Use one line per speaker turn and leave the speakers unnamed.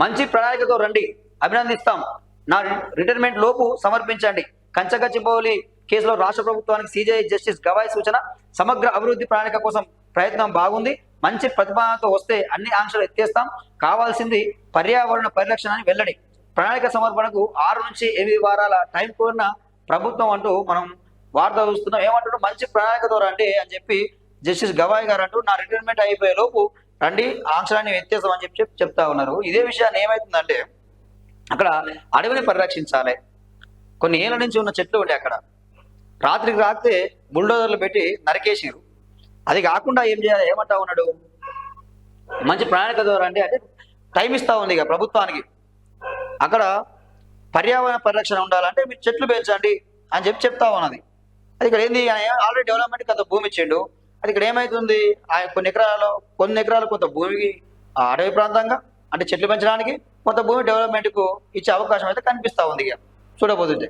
మంచి ప్రణాళికతో రండి, అభినందిస్తాం. నా రిటైర్మెంట్ లోపు సమర్పించండి. కంచగచ్చిబౌలి కేసులో రాష్ట్ర ప్రభుత్వానికి సిజేఐ జస్టిస్ గవాయ్ సూచన. సమగ్ర అభివృద్ధి ప్రణాళిక కోసం ప్రయత్నం బాగుంది. మంచి ప్రతిపాదనతో వస్తే అన్ని ఆంక్షలు ఎత్తేస్తాం. కావాల్సింది పర్యావరణ పరిరక్షణ అని వెల్లడి. ప్రణాళిక సమర్పణకు 6 నుంచి 8 వారాల టైం కోరిన ప్రభుత్వం అంటూ మనం వార్త చూస్తున్నాం. ఏమంటారు, మంచి ప్రణాళికతో రండి అని చెప్పి జస్టిస్ గవాయ్ గారు అంటూ నా రిటైర్మెంట్ అయిపోయే లోపు రండి, ఆంక్షలన్నీ ఎత్తేస్తామని చెప్తా ఉన్నారు. ఇదే విషయాన్ని ఏమవుతుందంటే, అక్కడ అడవిని పరిరక్షించాలి. కొన్ని ఏళ్ళ నుంచి ఉన్న చెట్లు ఉండే అక్కడ రాత్రికి రాస్తే బుల్డోజర్లు పెట్టి నరికేసిరు. అది కాకుండా ఏం చేయాలి, ఏమంటా ఉన్నాడు, మంచి ప్రణాళిక ద్వారా అంటే టైం ఇస్తా ఉంది ఇక ప్రభుత్వానికి. అక్కడ పర్యావరణ పరిరక్షణ ఉండాలంటే మీరు చెట్లు పెంచండి అని చెప్తా ఉన్నది. అది ఇక్కడ ఏంది, ఆల్రెడీ డెవలప్మెంట్ కొంత భూమి ఇచ్చిండు. అది ఇక్కడ ఏమవుతుంది, కొన్ని ఎకరాలు కొంత భూమికి అడవి ప్రాంతంగా అంటే చెట్లు పెంచడానికి, కొంత భూమి డెవలప్మెంట్కు ఇచ్చే అవకాశం అయితే కనిపిస్తూ ఉంది ఇక చూడబోతుంటే.